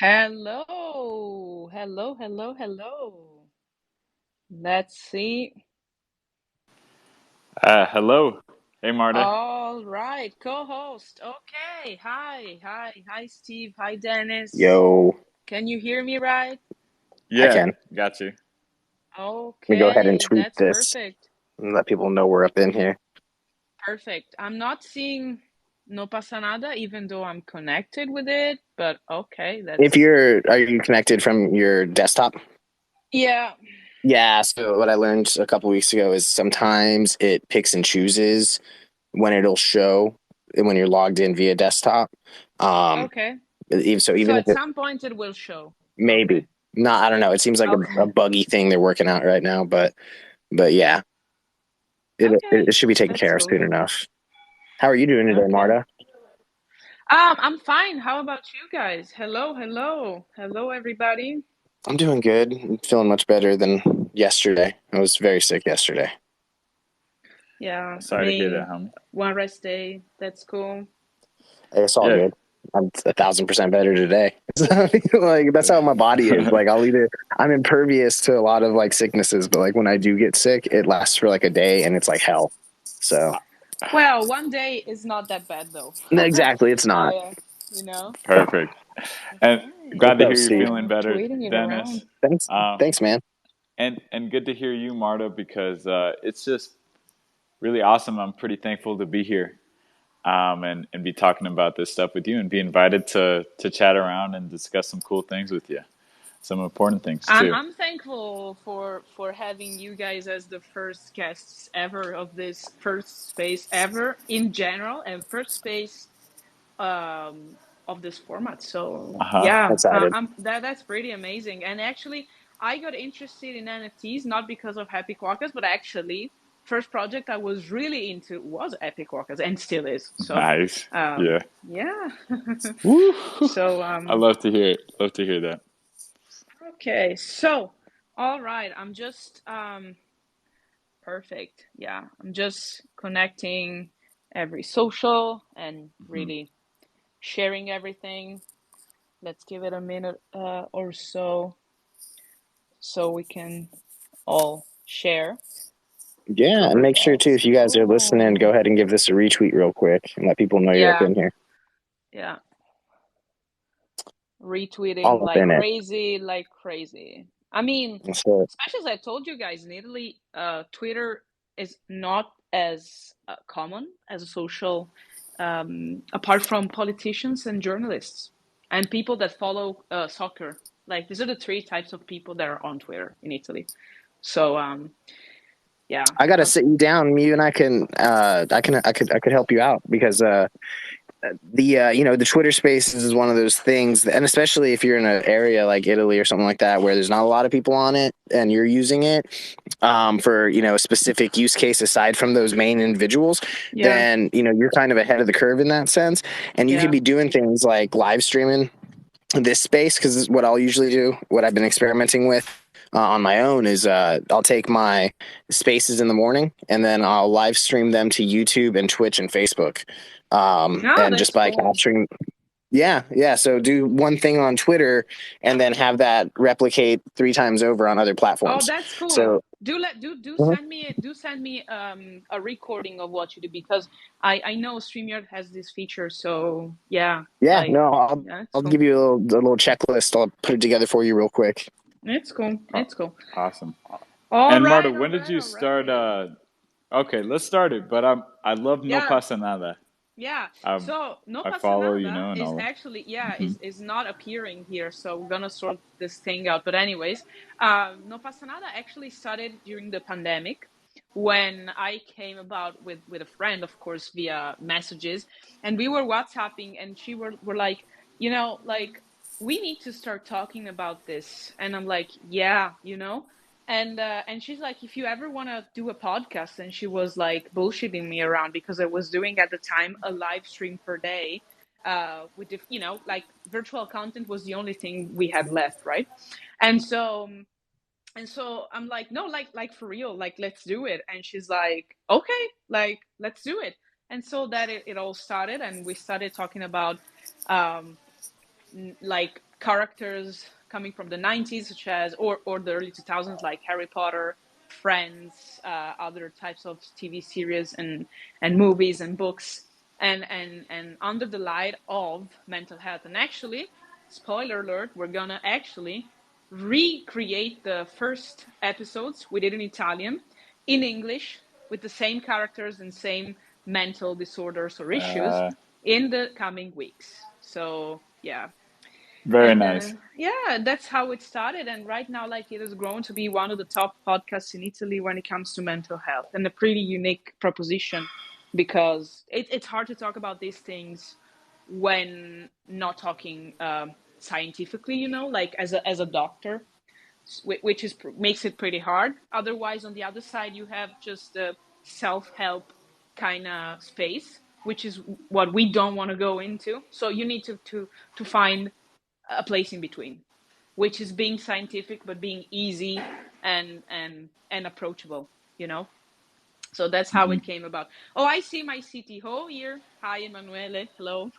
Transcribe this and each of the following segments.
Hello, hello, hello, hello. Let's see. Hello. Hey, Marta. All right, co-host. Okay. Hi, Steve. Hi, Dennis. Yo, Can you hear me right? I Yeah, can. got you. Let me go ahead and Okay, tweet that's this perfect. and let people know we're up in here. Perfect. I'm not seeing no pasa nada, even though I'm connected with it, but okay, Are you connected from your desktop? yeah. Yeah, so what I learned a couple weeks ago is sometimes it picks and chooses when it'll show when you're logged in via desktop. Um, Okay. So even if at it some point it will show. maybe Okay. not, I don't know. It seems like a Okay. buggy thing they're working out right now, but yeah, it, Okay. it should be taken That's care of cool. soon enough. How are you doing today, Okay. Marta? I'm fine. How about you guys? Hello, hello. Hello, everybody. I'm doing good. I'm feeling much better than yesterday. I was very sick yesterday. Yeah, I Sorry to hear that, mean, homie. one rest day. That's cool. It's all Yeah. good. I'm 1,000% better today. Like that's how my body is. Like I'm impervious to a lot of like sicknesses, but like when I do get sick, it lasts for like a day and it's like hell. So Well, one day is not that bad though. exactly, it's not. I, you know. Perfect. And Okay. glad What's to up, hear you're Steve? feeling So better, tweeting it around. Dennis. Thanks, Um, thanks, man. and good to hear you, Marta, because it's just really awesome. I'm pretty thankful to be here, and be talking about this stuff with you, and be invited to chat around and discuss some cool things with you, some important things I'm too. I'm thankful for having you guys as the first guests ever of this first space ever in general and first space of this format. So Uh huh. yeah, Excited. that's pretty amazing. And actually, I got interested in NFTs not because of Happy Quokkas, but actually, first project I was really into was Happy Quokkas and still is. So Nice. Yeah. yeah. Woo. So I love to hear it. Love to hear that. okay. So all right, I'm just perfect. Yeah, I'm just connecting every social and Hmm. really sharing everything. Let's give it a minute or so we can all share. Yeah, and make sure too Let's if you guys are listening, go go. ahead and give this a retweet real quick and let people know you're up Yeah, in here, yeah. Retweeting all up like in it. crazy, like crazy. I mean, So especially as I told you guys in Italy, Twitter is not as common as a social, apart from politicians and journalists and people that follow soccer. Like these are the three types of people that are on Twitter in Italy. So yeah, I gotta sit you down. You and I could help you out because the Twitter Spaces is one of those things, and especially if you're in an area like Italy or something like that where there's not a lot of people on it, and you're using it for a specific use case aside from those main individuals, yeah, then you're kind of ahead of the curve in that sense, and you could yeah. be doing things like live streaming this space because this is what I'll usually do. What I've been experimenting with on my own is I'll take my spaces in the morning and then I'll live stream them to YouTube and Twitch and Facebook. No, And just that's by cool. capturing, yeah, yeah. So do one thing on Twitter and then have that replicate 3 times over on other Oh, platforms. that's cool. So Do mhm. send me a recording of what you do because I know StreamYard has this feature. So yeah, Yeah, like no, I'll yeah, it's I'll cool. give you a little checklist. I'll put it together for you real quick. It's cool. Oh, It's cool. awesome. All And Marta, right, all when did right, you all start? right. Okay, let's start it. But I love no Yeah, pasa nada. yeah. Um, So no I pasa follow, nada and is all. actually yeah Hmm. is not appearing here. So we're gonna sort this thing out. But anyways, no pasa nada actually started during the pandemic when I came about with a friend, of course, via messages, and we were WhatsApping, and she were like, like we need to start talking about this, and I'm like, yeah, and she's like, if you ever want to do a podcast, and she was like bullshitting me around because I was doing at the time a live stream per day with the, like virtual content was the only thing we had left, right? And so and so I'm like, no, like for real, like let's do it. And she's like, okay, like let's do it. And so that it all started, and we started talking about um like characters coming from the 90s, such as or the early 2000s, like Harry Potter, Friends, other types of TV series and movies and books, and under the light of mental health. And actually, spoiler alert, we're gonna actually recreate the first episodes we did in Italian in English with the same characters and same mental disorders or issues in the coming weeks. So yeah. Very And nice. yeah, that's how it started. And right now, like, it has grown to be one of the top podcasts in Italy when it comes to mental health, and a pretty unique proposition, because it's hard to talk about these things when not talking scientifically, you know, like as a doctor, which is makes it pretty hard. Otherwise, on the other side, you have just the self-help kind of space, which is what we don't want to go into. So you need to find a place in between, which is being scientific but being easy and approachable, you know. So that's how it came about. Oh, I see my CTO here. Hi, Emanuele. Hello.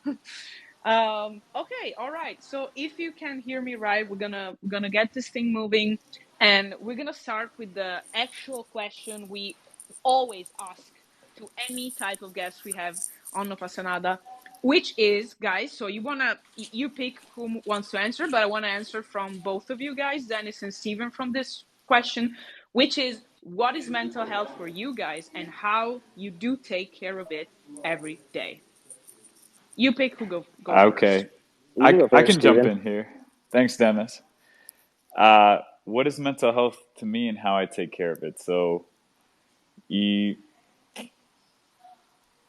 Okay, all right. So if you can hear me right, we're gonna get this thing moving, and we're gonna start with the actual question we always ask to any type of guest we have on No Pasa Nada, which is, guys. So you pick who wants to answer, but I want to answer from both of you guys, Dennis and Steven, from this question, which is, what is mental health for you guys, and how you do take care of it every day? You pick who goes first. Okay. You go I first, can jump Steven. in here. Thanks, Dennis. What is mental health to me and how I take care of it? So, you,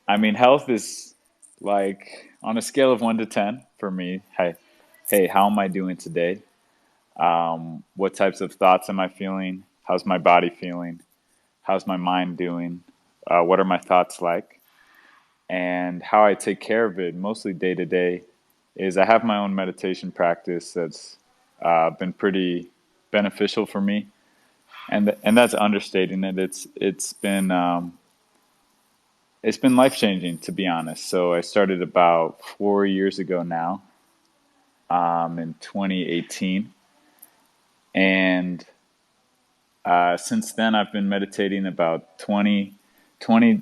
I mean, health is like on a scale of 1 to 10 for me. Hey, how am I doing today? What types of thoughts am I feeling? How's my body feeling? How's my mind doing? What are my thoughts like? And how I take care of it, mostly day to day, is I have my own meditation practice that's been pretty beneficial for me, and that's understating it. It's been life changing, to be honest. So I started about 4 years ago now, in 2018, and since then I've been meditating about 20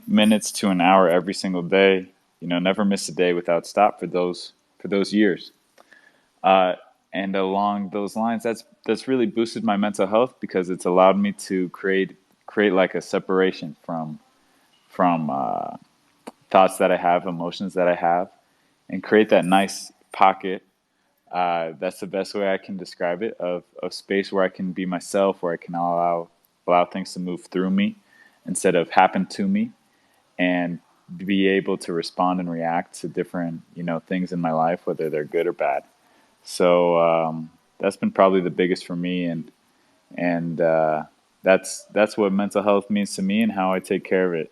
minutes to an hour every single day. You know, never miss a day without stop for those years. Uh, and along those lines, that's really boosted my mental health because it's allowed me to create like a separation from thoughts that I have, emotions that I have, and create that nice pocket. That's the best way I can describe it, of space where I can be myself, where I can allow things to move through me instead of happen to me, and be able to respond and react to different, things in my life, whether they're good or bad. So that's been probably the biggest for me, and that's what mental health means to me and how I take care of it.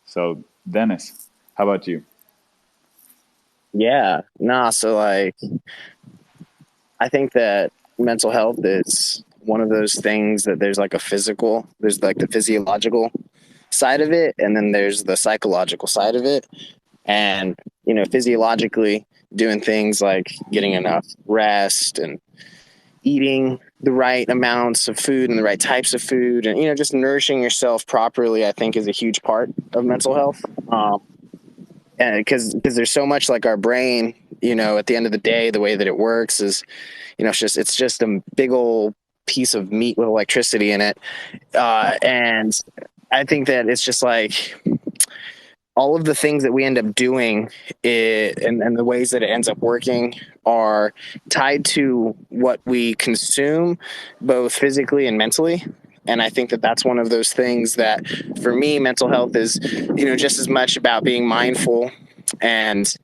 So, Dennis, how about you? Yeah, nah. So like, I think that mental health is one of those things that there's like the physiological side of it, and then there's the psychological side of it. And, physiologically, doing things like getting enough rest and eating the right amounts of food and the right types of food, and, just nourishing yourself properly, I think is a huge part of mental health. And because there's so much, like, our brain, at the end of the day, the way that it works is, it's just a big old piece of meat with electricity in it. And I think that it's just like all of the things that we end up doing, and the ways that it ends up working are tied to what we consume, both physically and mentally. And I think that that's one of those things that, for me, mental health is, just as much about being mindful and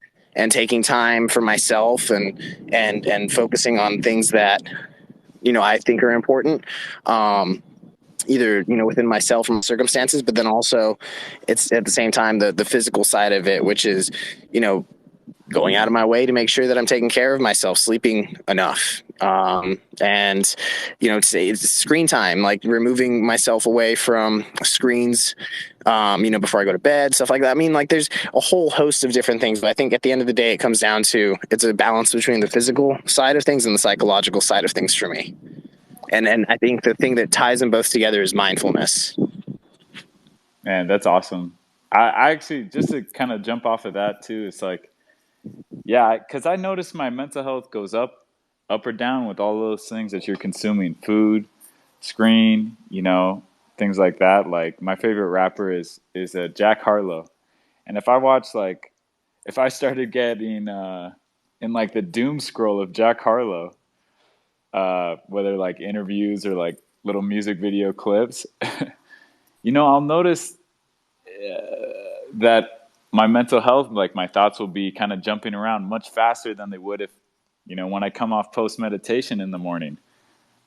taking time for myself, and focusing on things that, I think are important. Either, within myself and my circumstances, but then also it's at the same time the physical side of it, which is, going out of my way to make sure that I'm taking care of myself, sleeping enough, And it's screen time, like removing myself away from screens, before I go to bed, stuff like that. I mean, like there's a whole host of different things, but I think at the end of the day, it comes down to it's a balance between the physical side of things and the psychological side of things for me. And I think the thing that ties them both together is mindfulness. Man, that's awesome. I actually, just to kind of jump off of that too, it's like, yeah, because I notice my mental health goes up or down with all those things that you're consuming, food, screen, things like that. Like my favorite rapper is Jack Harlow. And if I started getting in like the doom scroll of Jack Harlow, whether like interviews or like little music video clips, I'll notice that my mental health, like my thoughts will be kind of jumping around much faster than they would if, when I come off post meditation in the morning.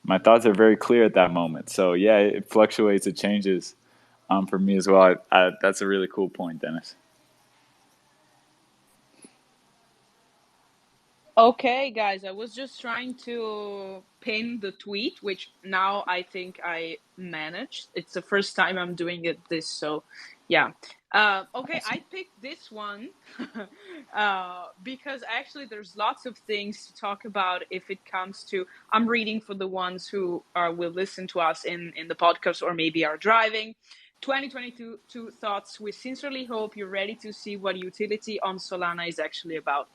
My thoughts are very clear at that moment. So yeah, it fluctuates, it changes for me as well. That's a really cool point, Dennis. Okay, guys, I was just trying to pin the tweet, which now I think I managed. It's the first time I'm doing this, so yeah. Okay, I picked this one because actually there's lots of things to talk about if it comes to. I'm reading for the ones who will listen to us in the podcast or maybe are driving. 2022 thoughts. We sincerely hope you're ready to see what utility on Solana is actually about.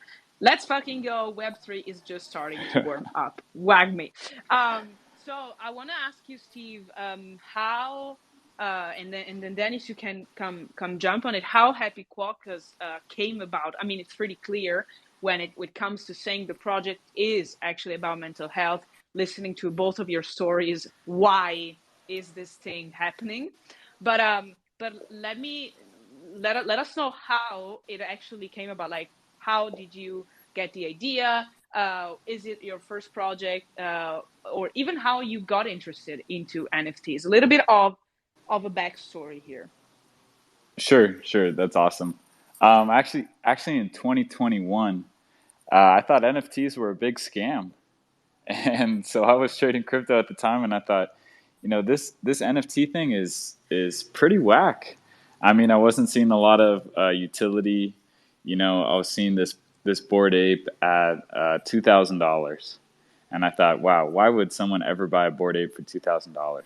Let's fucking go. Web3 is just starting to warm up. Wag me. So I want to ask you, Steve, how, and then Dennis, you can come jump on it. How Happy Quokkas came about. I mean, it's pretty clear when it comes to saying the project is actually about mental health. Listening to both of your stories, why is this thing happening? But let us know how it actually came about. Like, how did you get the idea? Is it your first project, or even how you got interested into NFTs? A little bit of a backstory here. Sure, that's awesome. Actually, in 2021, I thought NFTs were a big scam, and so I was trading crypto at the time, and I thought, this NFT thing is pretty whack. I mean, I wasn't seeing a lot of utility. I was seeing this Bored Ape at $2,000, and I thought, wow, why would someone ever buy a Bored Ape for $2,000?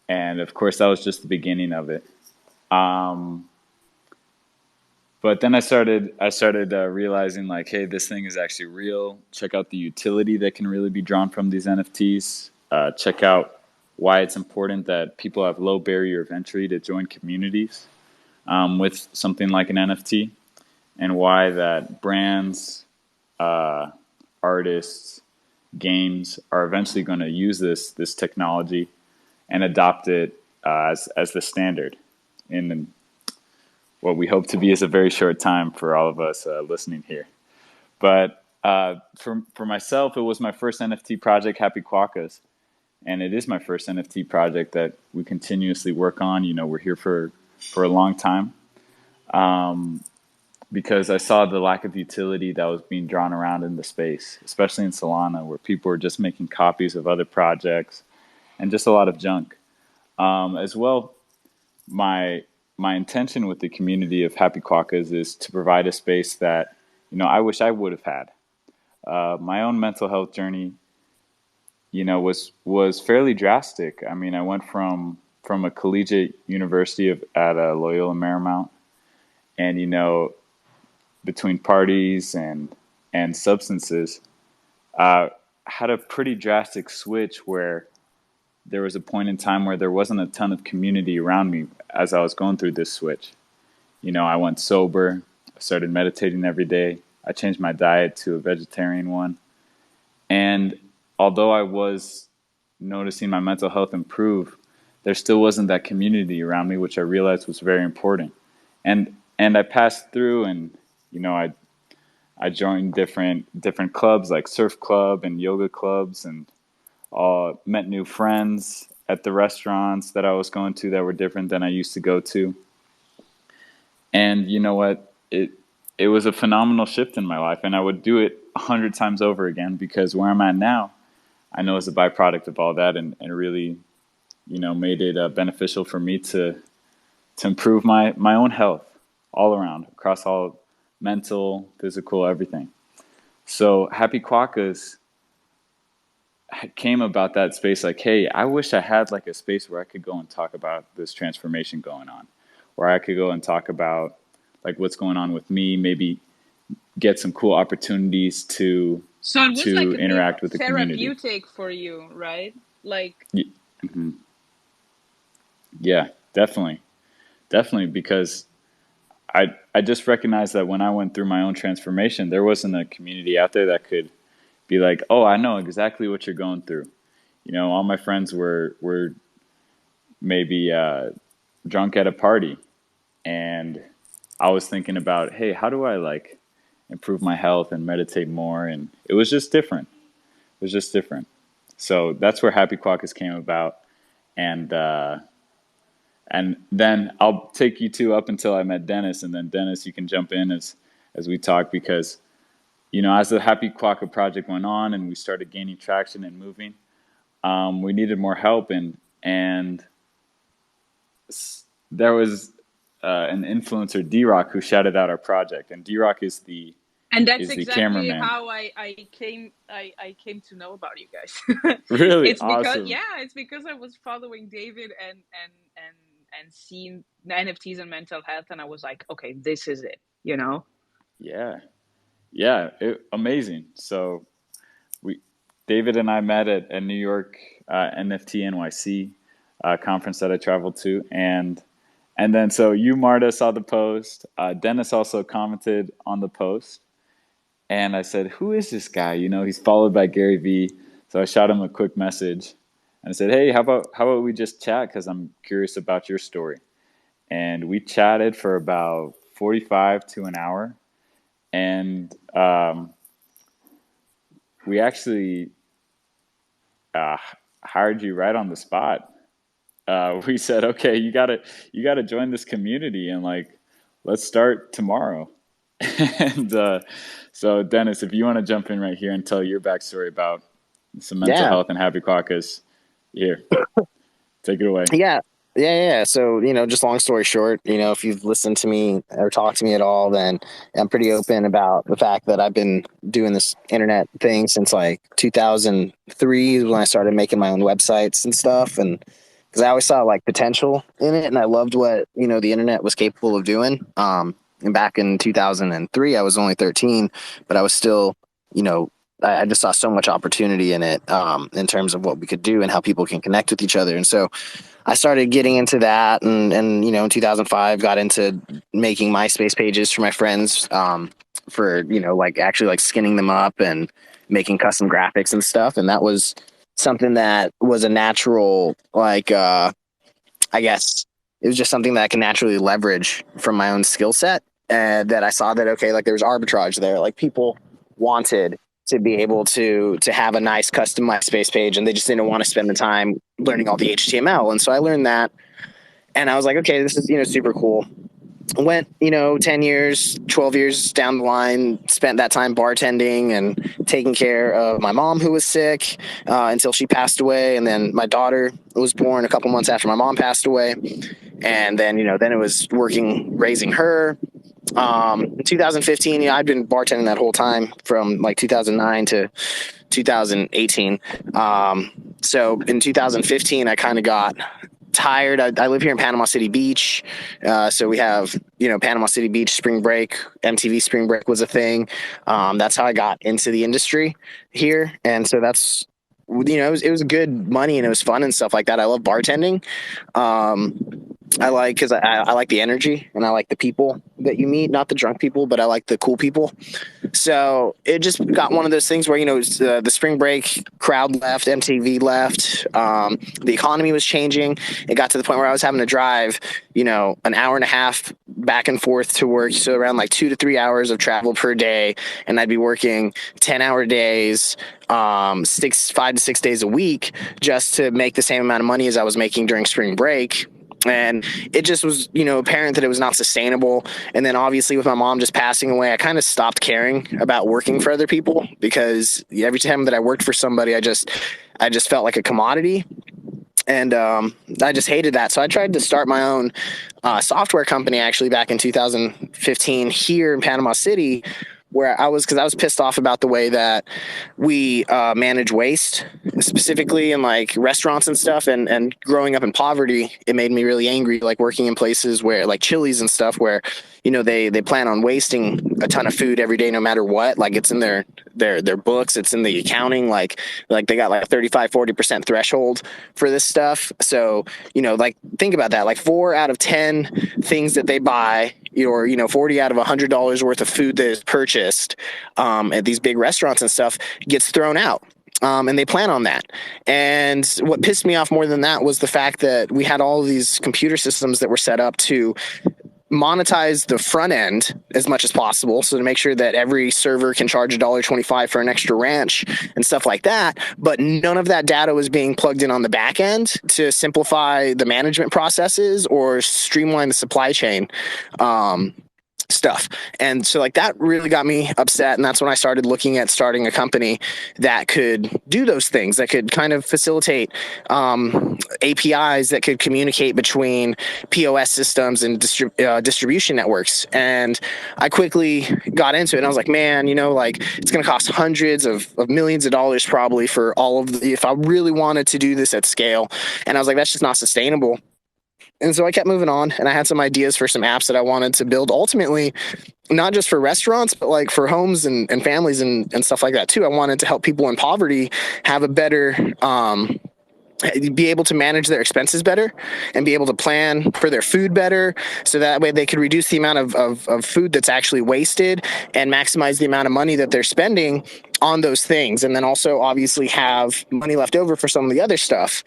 And of course, that was just the beginning of it. But then I started realizing, like, hey, this thing is actually real. Check out the utility that can really be drawn from these NFTs. Check out why it's important that people have low barrier of entry to join communities with something like an NFT, and why that brands, artists, games are eventually going to use this technology and adopt it as the standard in what we hope to be is a very short time for all of us listening here. But for myself, it was my first NFT project, Happy Quokkas, and it is my first NFT project that we continuously work on. We're here for a long time, because I saw the lack of utility that was being drawn around in the space, especially in Solana, where people were just making copies of other projects and just a lot of junk. As well, my intention with the community of Happy Quokkas is to provide a space that, I wish I would have had. My own mental health journey, was fairly drastic. I mean, I went from a collegiate university at Loyola Marymount, and between parties and substances, had a pretty drastic switch where there was a point in time where there wasn't a ton of community around me as I was going through this switch. I went sober, I started meditating every day. I changed my diet to a vegetarian one. And although I was noticing my mental health improve, there still wasn't that community around me, which I realized was very important. And I passed through, and I joined different clubs like surf club and yoga clubs, and met new friends at the restaurants that I was going to that were different than I used to go to. And you know what? It was a phenomenal shift in my life, and I would do it 100 times over again, because where I'm at now, I know is a byproduct of all that, and really, made it beneficial for me to improve my own health all around, across all mental, physical, everything. So Happy Quokkas came about that space like, hey, I wish I had like a space where I could go and talk about this transformation going on, where I could go and talk about like what's going on with me, maybe get some cool opportunities to So it was like a interact bit with the community. therapeutic for you, right? Like, Yeah, definitely, because I just recognized that when I went through my own transformation, there wasn't a community out there that could be like, oh, I know exactly what you're going through. All my friends were maybe drunk at a party, and I was thinking about, hey, how do I like improve my health and meditate more? And it was just different. So that's where Happy Quokkas came about, and then I'll take you two up until I met Dennis, and then Dennis, you can jump in as we talk, because as the Happy Quokka project went on and we started gaining traction and moving, we needed more help, and there was an influencer, D-Rock, who shouted out our project, and D-Rock is the and that's the exactly cameraman. how I came to know about you guys. Really? It's Awesome. it's because I was following David and seeing NFTs and mental health, and I was like, okay, this is it, Yeah, amazing. So David and I met at New York NFT NYC conference that I traveled to, and then so you, Marta, saw the post. Dennis also commented on the post, and I said, "Who is this guy? He's followed by Gary Vee." So I shot him a quick message, and I said, "Hey, how about we just chat? Because I'm curious about your story." And we chatted for about 45 to an hour, and we actually hired you right on the spot. We said, okay, you gotta join this community, and like, let's start tomorrow. And so Dennis, if you want to jump in right here and tell your backstory about some mental health and Happy Quokkas, here, take it away. Yeah. So, just long story short, if you've listened to me or talked to me at all, then I'm pretty open about the fact that I've been doing this internet thing since like 2003 when I started making my own websites and stuff. And because I always saw like potential in it, and I loved what, the internet was capable of doing. And back in 2003, I was only 13, but I was still, I just saw so much opportunity in it, in terms of what we could do and how people can connect with each other. And so I started getting into that, and in 2005 got into making MySpace pages for my friends, for like actually like skinning them up and making custom graphics and stuff. And that was something that was a natural, like, I guess it was just something that I can naturally leverage from my own skill set, and that I saw that, okay, like there was arbitrage there. Like people wanted to be able to have a nice custom MySpace page, and they just didn't want to spend the time learning all the HTML. And so I learned that, and I was like, okay, this is, super cool. Went, 10 years, 12 years down the line, spent that time bartending and taking care of my mom, who was sick, until she passed away. And then my daughter was born a couple months after my mom passed away. And then, then it was raising her. In 2015, I'd been bartending that whole time from like 2009 to 2018. So in 2015, I kind of got tired. I live here in Panama City Beach. So we have, Panama City Beach spring break, MTV spring break was a thing. That's how I got into the industry here. And so that's, it was good money and it was fun and stuff like that. I love bartending. I like, because I like the energy and I like the people that you meet, not the drunk people, but I like the cool people. So it just got one of those things where, the spring break crowd left, MTV left, the economy was changing. It got to the point where I was having to drive, an hour and a half back and forth to work. So around like 2 to 3 hours of travel per day. And I'd be working 10-hour days, 5 to 6 days a week, just to make the same amount of money as I was making during spring break. And it just was, apparent that it was not sustainable. And then obviously with my mom just passing away, I kind of stopped caring about working for other people, because every time that I worked for somebody, I just felt like a commodity. And I just hated that. So I tried to start my own software company actually back in 2015 here in Panama City, because I was pissed off about the way that we manage waste, specifically in like restaurants and stuff. And growing up in poverty, it made me really angry, like working in places where like Chili's and stuff, where they plan on wasting a ton of food every day no matter what. Like it's in their books, it's in the accounting, like they got like 35-40% threshold for this stuff. So like think about that, like 4 out of 10 things that they buy, or 40 out of $100 worth of food that is purchased at these big restaurants and stuff gets thrown out. And they plan on that. And what pissed me off more than that was the fact that we had all of these computer systems that were set up to monetize the front end as much as possible, so to make sure that every server can charge $1.25 for an extra ranch and stuff like that. But none of that data was being plugged in on the back end to simplify the management processes or streamline the supply chain stuff. And so like that really got me upset, and that's when I started looking at starting a company that could do those things, that could kind of facilitate APIs that could communicate between POS systems and distribution networks. And I quickly got into it, and I was like, man, like it's going to cost hundreds of millions of dollars probably for all of if I really wanted to do this at scale. And I was like, that's just not sustainable. And so I kept moving on, and I had some ideas for some apps that I wanted to build ultimately, not just for restaurants, but like for homes and families and stuff like that too. I wanted to help people in poverty have a better, be able to manage their expenses better and be able to plan for their food better. So that way they could reduce the amount of food that's actually wasted and maximize the amount of money that they're spending on those things. And then also obviously have money left over for some of the other stuff.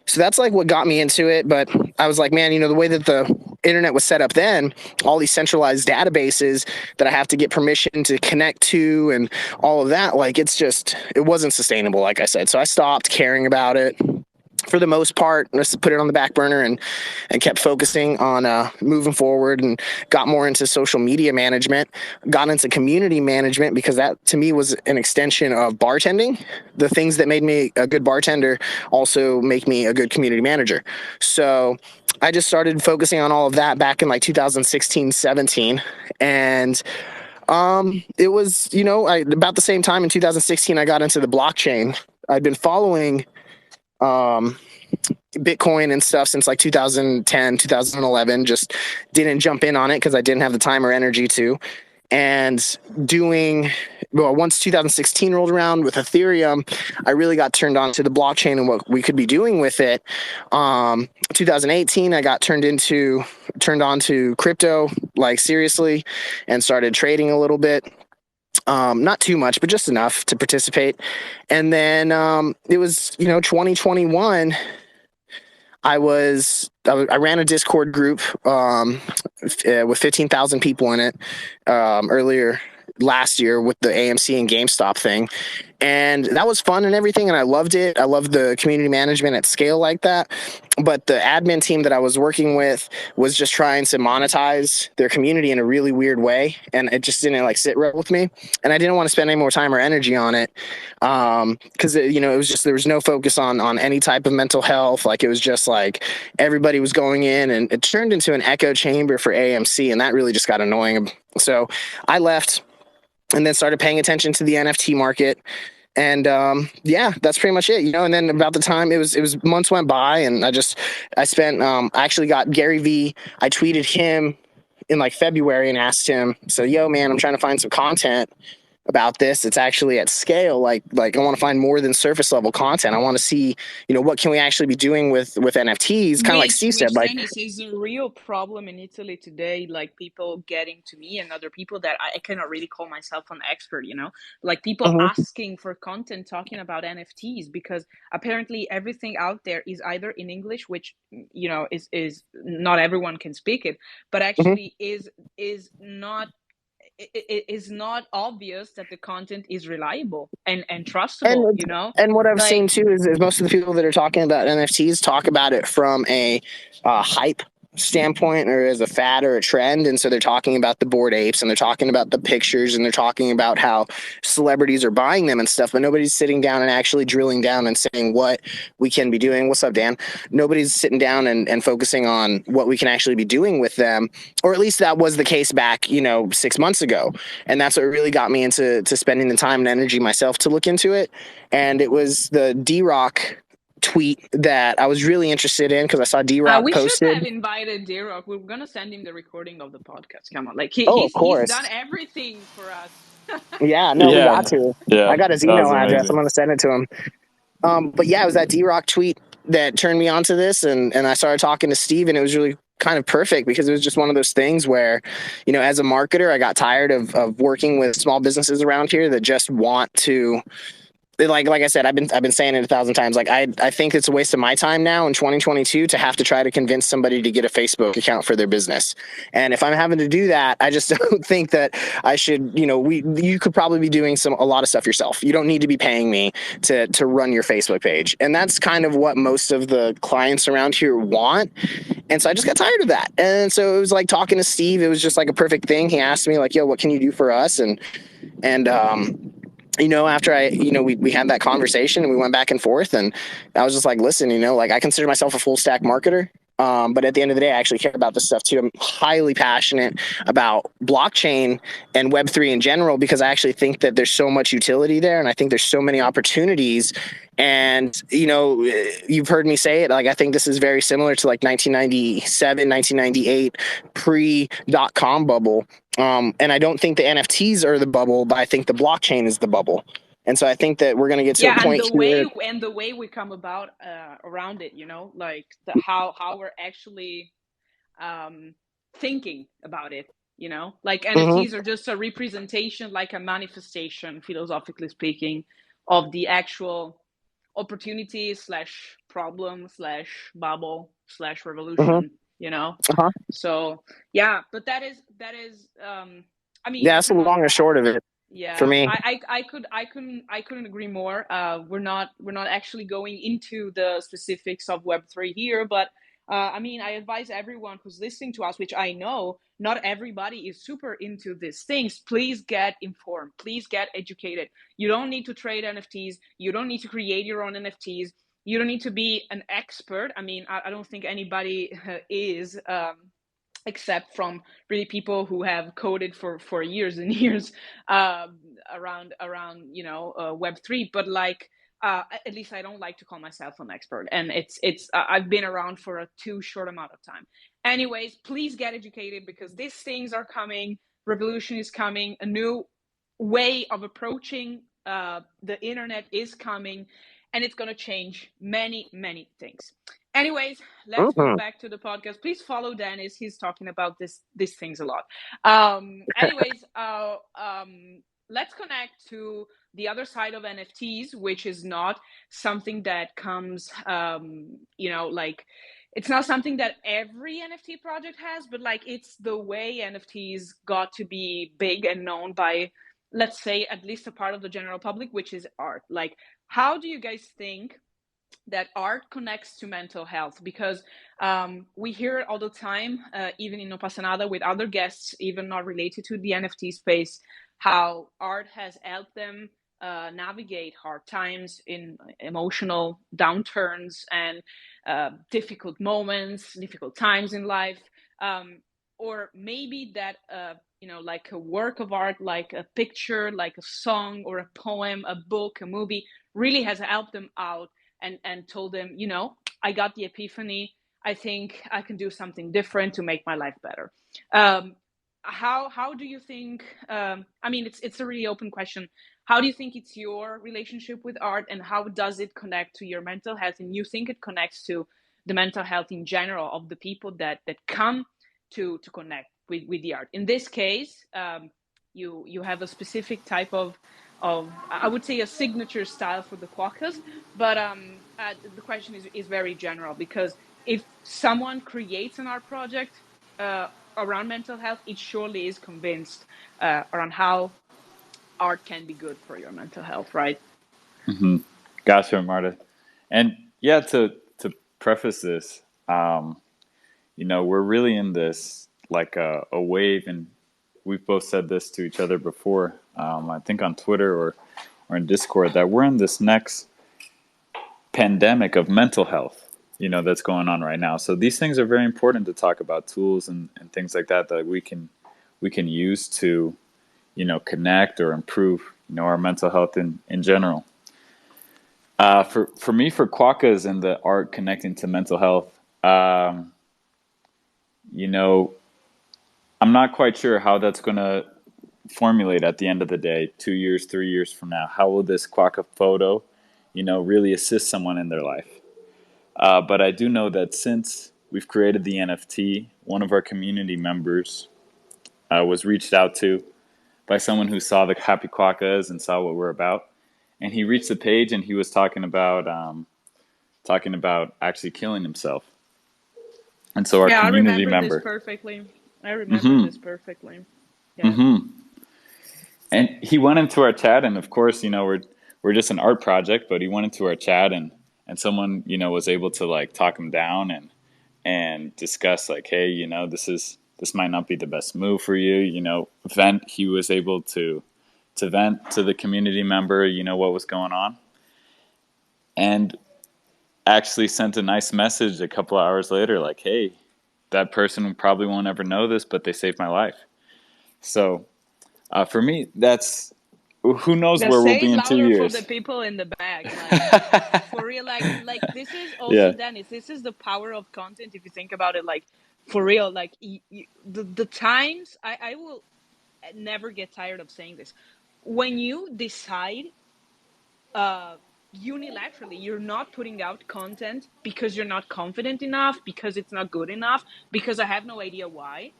So that's like what got me into it. But I was like, man, the way that the internet was set up then, all these centralized databases that I have to get permission to connect to and all of that, like it wasn't sustainable, like I said. So I stopped caring about it for the most part. Just put it on the back burner and kept focusing on moving forward, and got more into social media management, got into community management, because that to me was an extension of bartending. The things that made me a good bartender also make me a good community manager. So I just started focusing on all of that back in like 2016, 17. And it was, about the same time in 2016, I got into the blockchain. I'd been following Bitcoin and stuff since like 2010, 2011, just didn't jump in on it because I didn't have the time or energy to. And once 2016 rolled around with Ethereum, I really got turned on to the blockchain and what we could be doing with it. 2018, I got turned on to crypto, like seriously, and started trading a little bit. Not too much, but just enough to participate. And then it was 2021. I ran a Discord group with 15,000 people in it earlier last year with the AMC and GameStop thing. And that was fun and everything, and I loved it. I loved the community management at scale like that. But the admin team that I was working with was just trying to monetize their community in a really weird way, and it just didn't like sit right with me. And I didn't want to spend any more time or energy on it because it was just, there was no focus on any type of mental health. Like it was just like everybody was going in, and it turned into an echo chamber for AMC, and that really just got annoying. So I left and then started paying attention to the NFT market. And that's pretty much it, And then about the time it was months went by, and I actually got Gary Vee. I tweeted him in like February and asked him, so, yo, man, I'm trying to find some content about this. It's actually at scale. Like I want to find more than surface level content. I want to see, what can we actually be doing with NFTs? Kind of like Steve said, like Dennis, is a real problem in Italy today. Like people getting to me and other people that I cannot really call myself an expert, like people asking for content talking about NFTs, because apparently everything out there is either in English, which, is not everyone can speak it, but actually is not it is not obvious that the content is reliable and trustable, you know? And what I've Like, seen too is most of the people that are talking about NFTs talk about it from a hype standpoint or as a fad or a trend. And so they're talking about the Bored Apes and they're talking about the pictures and they're talking about how celebrities are buying them and stuff, but nobody's sitting down and actually drilling down and saying what we can be doing. What's up, Dan? Nobody's sitting down and focusing on what we can actually be doing with them, or at least that was the case back, 6 months ago. And that's what really got me into spending the time and energy myself to look into it. And it was the D-Rock tweet that I was really interested in because I saw D-Rock we posted. should have invited D-Rock. We're gonna send him the recording of the podcast. Come on, like Of he's course. done everything for us. Yeah, no, we got to. Yeah, I got his that was email address. amazing. I'm gonna send it to him. But yeah, it was that D-Rock tweet that turned me onto this, and I started talking to Steve, and it was really kind of perfect because it was just one of those things where, as a marketer, I got tired of working with small businesses around here that just want to. Like I said, I've been saying it 1,000 times. Like I think it's a waste of my time now in 2022 to have to try to convince somebody to get a Facebook account for their business. And if I'm having to do that, I just don't think that I should. You could probably be doing a lot of stuff yourself. You don't need to be paying me to run your Facebook page. And that's kind of what most of the clients around here want. And so I just got tired of that. And so it was like talking to Steve. It was just like a perfect thing. He asked me like, "Yo, what can you do for us?" And after we had that conversation and we went back and forth, and I was just like, listen, like I consider myself a full stack marketer. But at the end of the day, I actually care about this stuff too. I'm highly passionate about blockchain and Web3 in general, because I actually think that there's so much utility there. And I think there's so many opportunities. And, you've heard me say it, like, I think this is very similar to like 1997, 1998 pre.com bubble. And I don't think the NFTs are the bubble, but I think the blockchain is the bubble. And so I think that we're going to get to a point here. And the way we come about around it, like how we're actually thinking about it, like NFTs are just a representation, like a manifestation, philosophically speaking, of the actual opportunity / problem / bubble / revolution, So yeah, but that is I mean, yeah, that's the long and short of it. Yeah, for me. I couldn't agree more. We're not actually going into the specifics of Web3 here, but I mean, I advise everyone who's listening to us, which I know not everybody is super into these things. Please get informed. Please get educated. You don't need to trade NFTs. You don't need to create your own NFTs. You don't need to be an expert. I mean, I don't think anybody is. Except from really people who have coded for years and years around Web3, but like at least I don't like to call myself an expert, and it's I've been around for a too short amount of time. Anyways, please get educated because these things are coming. Revolution is coming. A new way of approaching the internet is coming, and it's going to change many things. Anyways, let's move back to the podcast. Please follow Dennis. He's talking about these things a lot. Anyways, let's connect to the other side of NFTs, which is not something that comes, like it's not something that every NFT project has, but like it's the way NFTs got to be big and known by, let's say, at least a part of the general public, which is art. Like, how do you guys think that art connects to mental health? Because we hear it all the time, even in No Pasa Nada with other guests, even not related to the NFT space, how art has helped them navigate hard times, in emotional downturns and difficult moments, difficult times in life. Or maybe that, like a work of art, like a picture, like a song or a poem, a book, a movie, really has helped them out and told them, I got the epiphany. I think I can do something different to make my life better. How do you think, I mean, it's a really open question. How do you think it's your relationship with art, and how does it connect to your mental health? And you think it connects to the mental health in general of the people that come to connect with the art? In this case, you have a specific type of I would say a signature style for the Quokkas, but the question is very general, because if someone creates an art project, around mental health, it surely is convinced around how art can be good for your mental health, right? Gotcha, Marta. And yeah, to preface this, we're really in this like a wave, and we've both said this to each other before. I think on Twitter or in Discord, that we're in this next pandemic of mental health, that's going on right now. So these things are very important to talk about, tools and things like that we can use to, connect or improve, our mental health in general. For me, for Quokkas and the art connecting to mental health, you know, I'm not quite sure how that's going to formulate at the end of the day, 2 years, 3 years from now. How will this Quokka photo, really assist someone in their life? But I do know that since we've created the NFT, one of our community members was reached out to by someone who saw the Happy Quokkas and saw what we're about. And he reached the page and he was talking about actually killing himself. And so our Yeah, I community remember this member, perfectly. I remember this perfectly. Yeah. and he went into our chat, and of course, we're just an art project, but he went into our chat, and someone, was able to like talk him down and discuss like, hey, this might not be the best move for you, vent. He was able to vent to the community member, what was going on, and actually sent a nice message a couple of hours later, like, hey, that person probably won't ever know this, but they saved my life. So for me, that's, who knows The where we'll be say in two louder for the years. people in the back, like for real, like this is also, Yeah. Dennis, this is the power of content. If you think about it, like for real, like the times I will never get tired of saying this. When you decide unilaterally, you're not putting out content because you're not confident enough, because it's not good enough, because I have no idea why,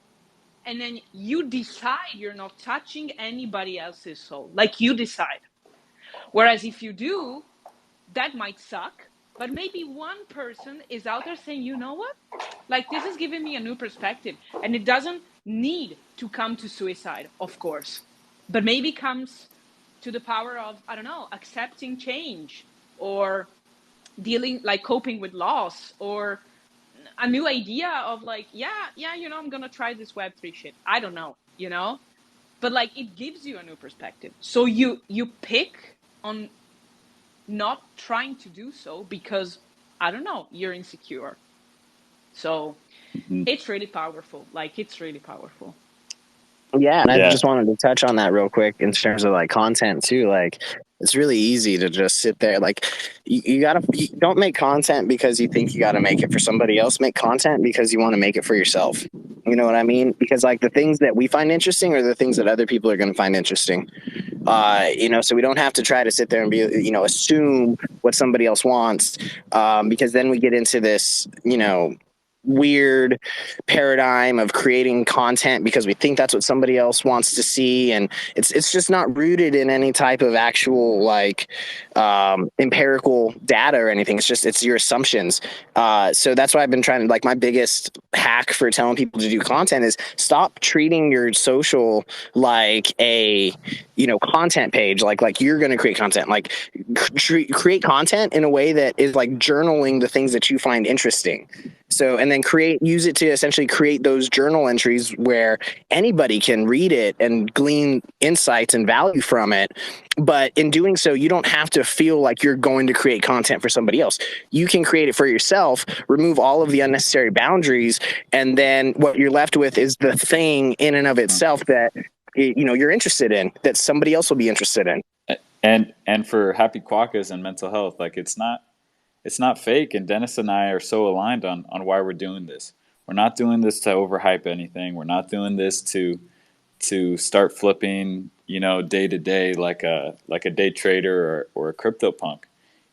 and then you decide you're not touching anybody else's soul, like you decide. Whereas if you do, that might suck, but maybe one person is out there saying, you know what, like this is giving me a new perspective. And it doesn't need to come to suicide, of course, but maybe comes to the power of, I don't know, accepting change, or dealing, like coping with loss, or a new idea of like, yeah, I'm gonna try this Web3 shit, I don't know, but like it gives you a new perspective. So you pick on not trying to do so because, I don't know, you're insecure. So it's really powerful. Like it's really powerful. Yeah, and I Yeah. just wanted to touch on that real quick in terms of like content too. Like, it's really easy to just sit there. Like, you don't make content because you think you gotta make it for somebody else. Make content because you want to make it for yourself. You know what I mean? Because like the things that we find interesting are the things that other people are going to find interesting. So we don't have to try to sit there and be, assume what somebody else wants, because then we get into this, weird paradigm of creating content because we think that's what somebody else wants to see, and it's just not rooted in any type of actual like empirical data or anything. It's your assumptions. So that's why I've been trying to, like, my biggest hack for telling people to do content is stop treating your social like a content page, like you're going to create content, like create content in a way that is like journaling the things that you find interesting. So, and then use it to essentially create those journal entries where anybody can read it and glean insights and value from it. But in doing so, you don't have to feel like you're going to create content for somebody else. You can create it for yourself, remove all of the unnecessary boundaries, and then what you're left with is the thing in and of itself that you're interested in, that somebody else will be interested in. And for Happy Quokkas and mental health, like it's not fake. And Dennis and I are so aligned on why we're doing this. We're not doing this to overhype anything. We're not doing this to start flipping, day to day like a day trader or a crypto punk.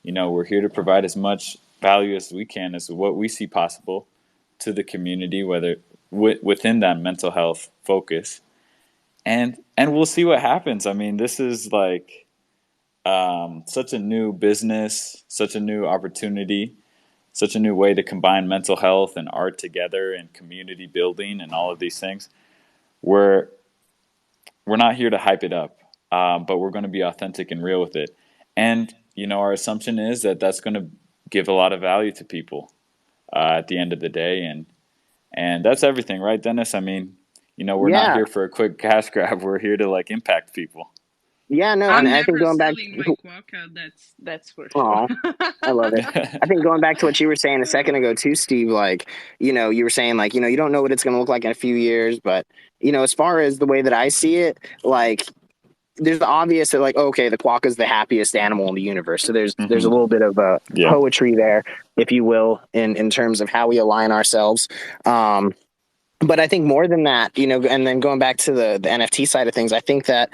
We're here to provide as much value as we can, as what we see possible to the community, whether within that mental health focus. And we'll see what happens. I mean, this is like such a new business, such a new opportunity. such a new way to combine mental health and art together and community building and all of these things. We're not here to hype it up, but we're going to be authentic and real with it. And our assumption is that that's going to give a lot of value to people at the end of the day, and that's everything, right, Dennis? I mean, we're not Yeah. here for a quick cash grab. We're here to impact people. Yeah, no, and I'm I think never going back. selling my quokka. That's for sure. Oh, I love it. I think going back to what you were saying a second ago too, Steve, you were saying you don't know what it's going to look like in a few years, but as far as the way that I see it, there's the obvious that okay, the quokka is the happiest animal in the universe. So there's a little bit of Yeah. poetry there, if you will, in terms of how we align ourselves. But I think more than that, and then going back to the NFT side of things, I think that,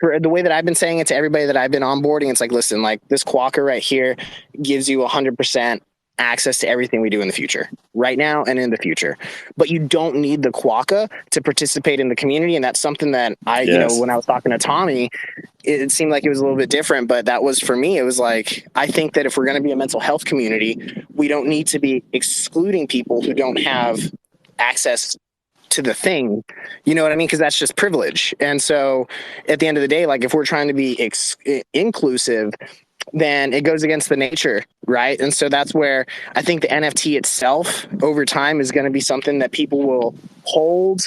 for the way that I've been saying it to everybody that I've been onboarding, it's listen, this quokka right here gives you 100% access to everything we do in the future, right now and in the future. But you don't need the quokka to participate in the community. And that's something that Yes. when I was talking to Tommy, it seemed like it was a little bit different, but that was for me. It was I think that if we're going to be a mental health community, we don't need to be excluding people who don't have access to the thing, you know what I mean? Because that's just privilege. And so at the end of the day, if we're trying to be inclusive, then it goes against the nature, right? And so that's where I think the NFT itself over time is going to be something that people will hold,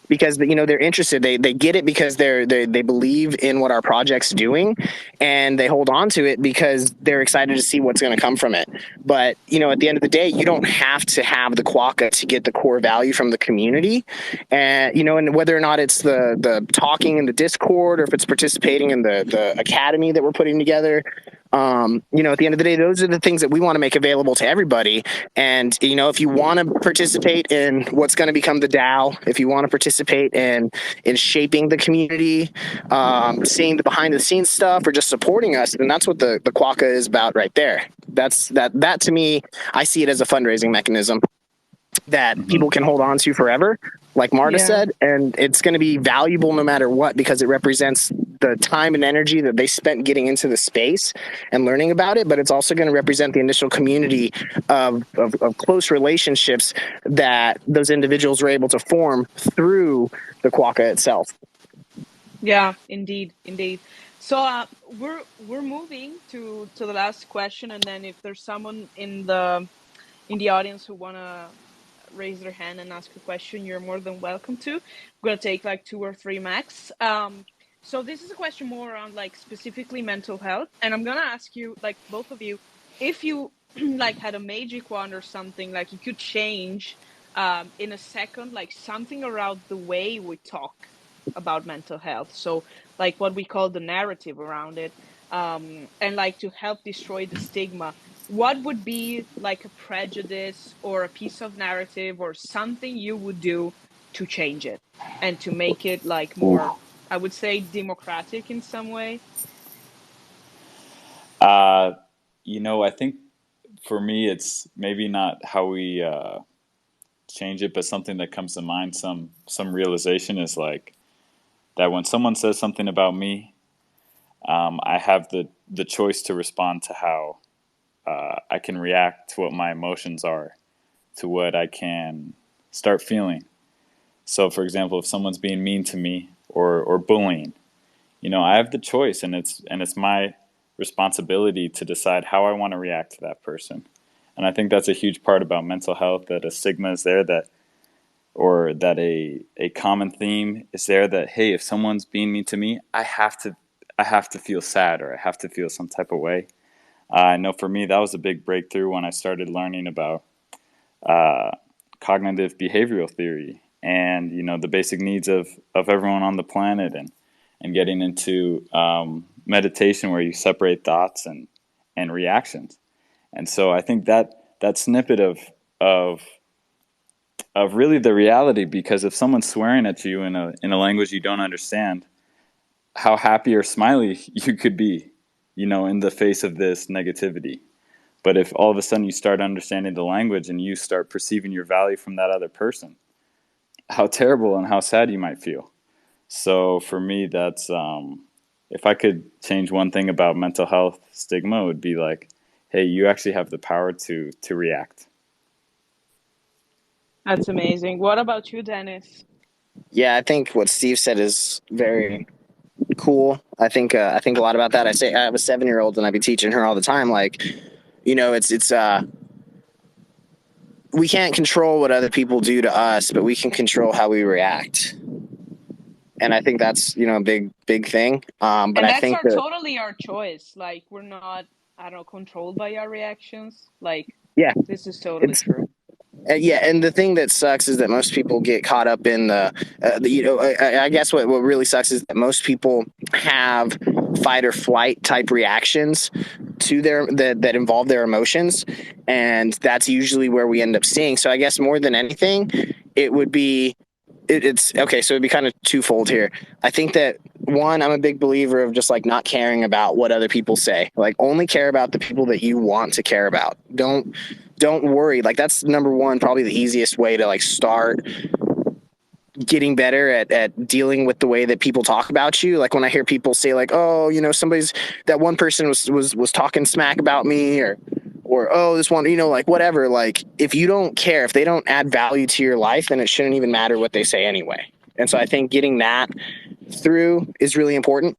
because they're interested. They get it because they believe in what our project's doing, and they hold on to it because they're excited to see what's going to come from it. But at the end of the day, you don't have to have the quokka to get the core value from the community, and and whether or not it's the talking in the Discord or if it's participating in the academy that we're putting together. At the end of the day, those are the things that we want to make available to everybody. And, if you want to participate in what's going to become the DAO, if you want to participate in shaping the community, seeing the behind the scenes stuff, or just supporting us, then that's what the quokka is about right there. That to me, I see it as a fundraising mechanism that people can hold on to forever, like Marta said, and it's going to be valuable no matter what, because it represents the time and energy that they spent getting into the space and learning about it. But it's also going to represent the initial community of close relationships that those individuals were able to form through the quokka itself. Yeah, indeed. So we're moving to the last question, and then if there's someone in the audience who wanna raise their hand and ask a question, you're more than welcome to. I'm gonna take 2 or 3 max. So this is a question more around specifically mental health, and I'm gonna ask you, both of you, if you had a magic wand or something, you could change in a second, something around the way we talk about mental health. So what we call the narrative around it, and to help destroy the stigma. What would be a prejudice or a piece of narrative or something you would do to change it and to make it more, I would say, democratic in some way? I think for me, it's maybe not how we change it, but something that comes to mind, some realization is that when someone says something about me, I have the choice to respond to how I can react to what my emotions are, to what I can start feeling. So, for example, if someone's being mean to me or bullying, I have the choice, and it's my responsibility to decide how I want to react to that person. And I think that's a huge part about mental health, that a stigma is there, that a common theme is there, that hey, if someone's being mean to me, I have to feel sad, or I have to feel some type of way. I know for me that was a big breakthrough when I started learning about cognitive behavioral theory and the basic needs of everyone on the planet, and getting into meditation where you separate thoughts and reactions. And so I think that snippet of really the reality, because if someone's swearing at you in a language you don't understand, how happy or smiley you could be, in the face of this negativity. But if all of a sudden you start understanding the language and you start perceiving your value from that other person, how terrible and how sad you might feel. So for me, that's if I could change one thing about mental health stigma, it would be hey, you actually have the power to react. That's amazing. What about you, Dennis? Yeah, I think what Steve said is very cool. I think a lot about that. I have a 7-year-old and I be teaching her all the time. Like, it's we can't control what other people do to us, but we can control how we react. And I think that's a big thing. But And I that's think that totally our choice. Like we're not, I don't know, controlled by our reactions. Like yeah, this is totally it's true. yeah, and the thing that sucks is that most people get caught up in I guess what really sucks is that most people have fight or flight type reactions to that involve their emotions, and that's usually where we end up seeing. So I guess more than anything, it would be it's okay. So it'd be kind of twofold here. I think that one, I'm a big believer of just like not caring about what other people say. Like only care about the people that you want to care about. Don't worry. Like that's number one, probably the easiest way to like start getting better at dealing with the way that people talk about you. Like when I hear people say like, oh, that one person was talking smack about me, or oh, this one, like whatever. Like if you don't care, if they don't add value to your life, then it shouldn't even matter what they say anyway. And so I think getting that through is really important.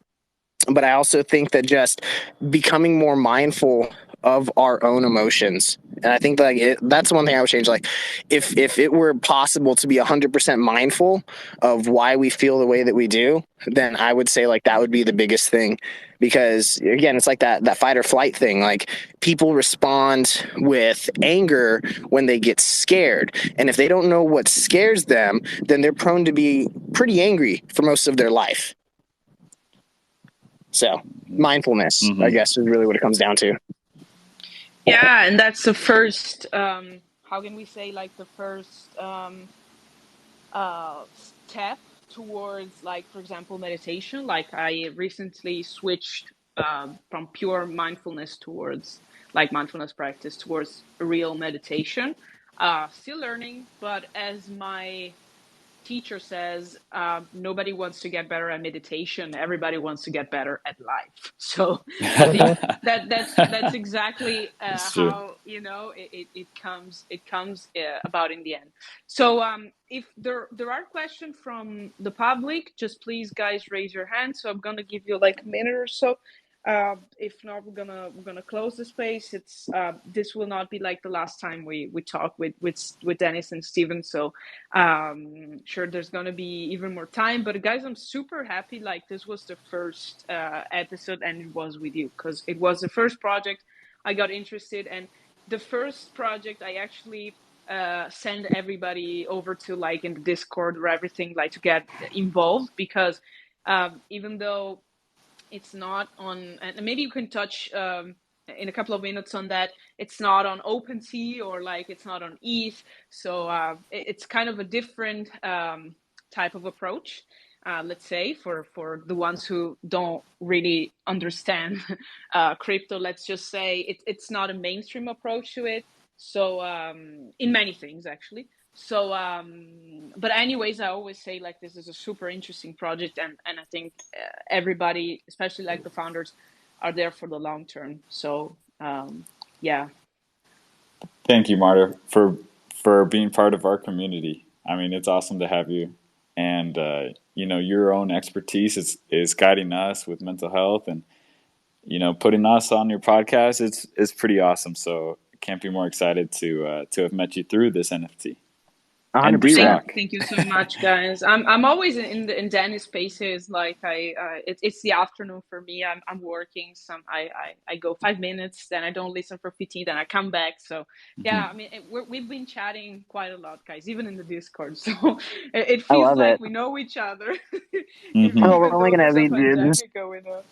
But I also think that just becoming more mindful of our own emotions, and I think that's one thing I would change. Like if it were possible to be 100% mindful of why we feel the way that we do, then I would say like that would be the biggest thing. Because again, it's like that fight or flight thing. Like people respond with anger when they get scared, and if they don't know what scares them, then they're prone to be pretty angry for most of their life. So mindfulness, I guess, is really what it comes down to. Yeah, and that's the first. How can we say like the first step towards like, for example, meditation? Like I recently switched from pure mindfulness towards like mindfulness practice towards real meditation. Still learning, but as my teacher says, nobody wants to get better at meditation, everybody wants to get better at life. So I think that's exactly It's true. how it comes about in the end. So if there are questions from the public, just please guys raise your hand, so I'm gonna give you like a minute or so. If not, we're gonna close the space. It's this will not be like the last time we talk with Dennis and Steven. So sure, there's gonna be even more time. But guys, I'm super happy. Like this was the first episode, and it was with you because it was the first project I got interested, and the first project I actually send everybody over to like in the Discord or everything like to get involved because even though it's not on, and maybe you can touch in a couple of minutes on that. It's not on OpenSea or like it's not on ETH, so it's kind of a different type of approach. Let's say for the ones who don't really understand crypto, let's just say it's not a mainstream approach to it. So in many things actually. So but anyways, I always say like this is a super interesting project, and I think everybody, especially like the founders, are there for the long term. So yeah. Thank you, Marta, for being part of our community. I mean, it's awesome to have you, and your own expertise is guiding us with mental health, and putting us on your podcast. It's pretty awesome. So can't be more excited to have met you through this NFT. And 100%. D-Rock. Thank you so much, guys. I'm always in Danny's spaces. Like it's the afternoon for me. I'm working. I go 5 minutes, then I don't listen for 15, then I come back. So yeah, I mean we've been chatting quite a lot, guys, even in the Discord. So it I feels love like it. we know each other, Oh, even though there's a pandemic going on.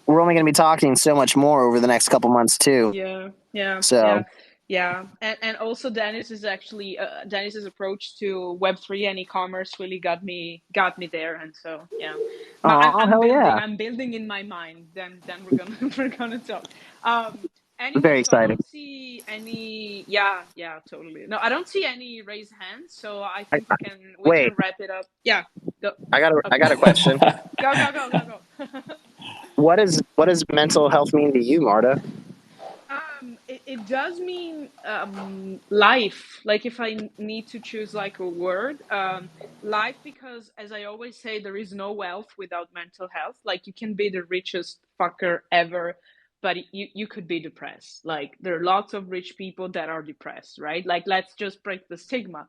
we're only going to be talking so much more over the next couple months too. Yeah, yeah, yeah, So yeah. And also Dennis is actually Dennis's approach to Web3 and e-commerce really got me there. And so yeah, oh, hell yeah. I'm building in my mind. Then we're gonna we're gonna talk. Anyway, Very so I exciting. don't see any. Yeah, yeah, totally. No, I don't see any raised hands. So I I, think I, we wait, can wrap it up. Yeah, go. I Okay, got a question. go. What does mental health mean to you, Marta? It does mean life. Like if I need to choose like a word, life, because as I always say, there is no wealth without mental health. Like you can be the richest fucker ever, but you could be depressed. Like there are lots of rich people that are depressed, right? Like let's just break the stigma.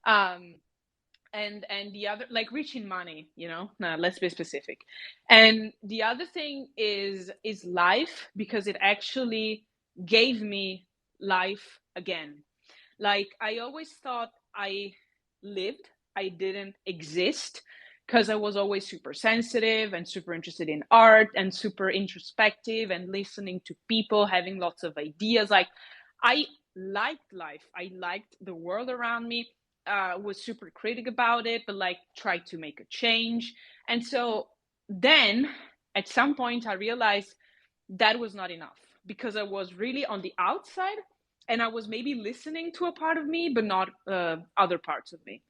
Um, and the other, like rich in money, no, let's be specific. And the other thing is life, because it actually gave me life again. Like I always thought I lived, I didn't exist, because I was always super sensitive and super interested in art and super introspective and listening to people, having lots of ideas. Like I liked life, I liked the world around me, was super critical about it, but like tried to make a change. And so then at some point I realized that was not enough, because I was really on the outside and I was maybe listening to a part of me, but not other parts of me.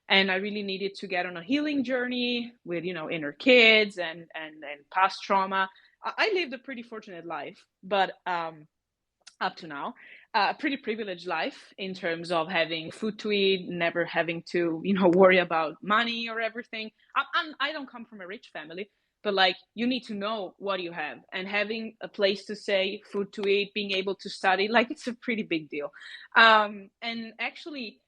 And I really needed to get on a healing journey with, inner kids and past trauma. I lived a pretty fortunate life, but up to now, a pretty privileged life in terms of having food to eat, never having to, worry about money or everything. I don't come from a rich family, but like you need to know what you have, and having a place to stay, food to eat, being able to study, like it's a pretty big deal. And actually,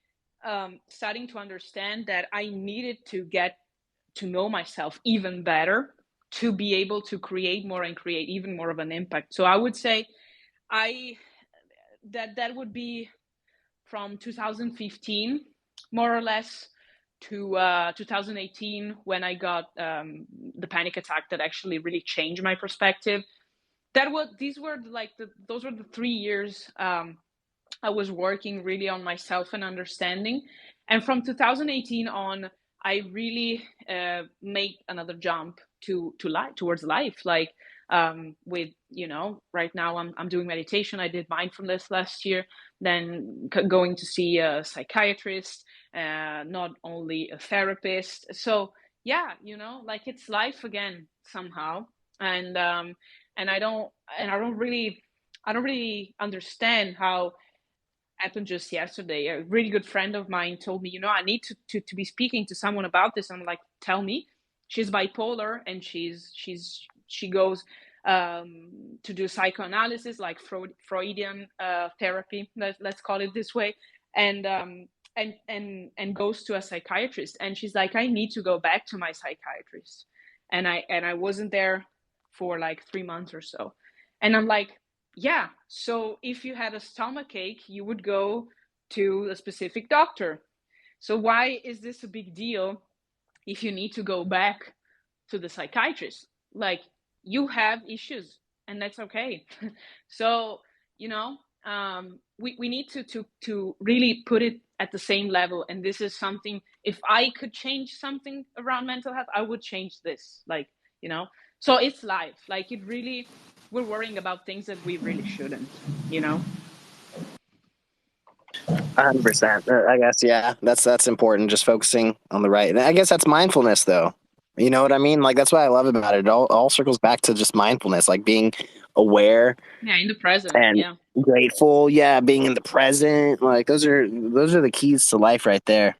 starting to understand that I needed to get to know myself even better to be able to create more and create even more of an impact. So I would say I that would be from 2015 more or less to 2018, when I got the panic attack that actually really changed my perspective. Those were the 3 years I was working really on myself and understanding. And from 2018 on, I really made another jump to life, towards life. Like with, right now I'm doing meditation. I did mindfulness last year, then going to see a psychiatrist, not only a therapist. So yeah, like it's life again somehow. And I don't really understand how happened just yesterday. A really good friend of mine told me, I need to be speaking to someone about this. I'm like, tell me. She's bipolar, and she goes to do psychoanalysis, like Freudian therapy, let's call it this way, and goes to a psychiatrist. And she's like, I need to go back to my psychiatrist, and I wasn't there for like 3 months or so. And I'm like, yeah, so if you had a stomach ache, you would go to a specific doctor. So why is this a big deal if you need to go back to the psychiatrist? Like, you have issues, and that's okay. So, we need to really put it at the same level. And this is something, if I could change something around mental health, I would change this. Like, so it's life. Like it really, we're worrying about things that we really shouldn't, 100%. I guess, yeah, that's important. Just focusing on the right. I guess that's mindfulness, though. You know what I mean? Like that's what I love about it. It all circles back to just mindfulness, like being aware Yeah, in the present. and Yeah. grateful. Yeah, being in the present. Like those are the keys to life right there.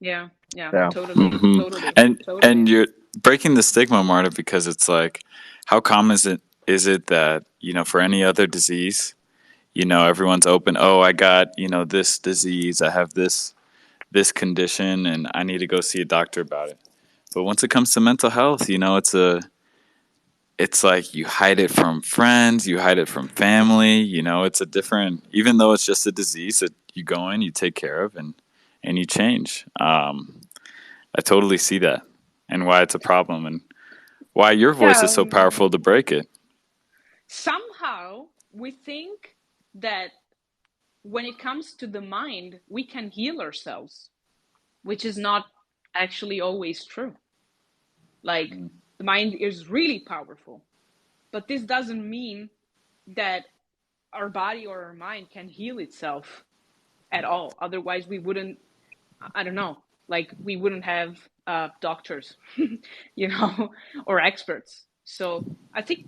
Yeah. Yeah. So. Totally. Hmm. Totally. And Totally. you're breaking the stigma, Marta, because it's like, how common is it that for any other disease, everyone's open. Oh, I got this disease. I have this condition, and I need to go see a doctor about it. But once it comes to mental health, it's like you hide it from friends, you hide it from family. It's a different. Even though it's just a disease that you go in, you take care of, and you change. I totally see that, and why it's a problem, and why your voice is Yeah. so powerful to break it. Somehow we think that when it comes to the mind, we can heal ourselves, which is not actually always true. Like the mind is really powerful, but this doesn't mean that our body or our mind can heal itself at all. Otherwise, we wouldn't, I don't know, like we wouldn't have doctors, or experts. So I think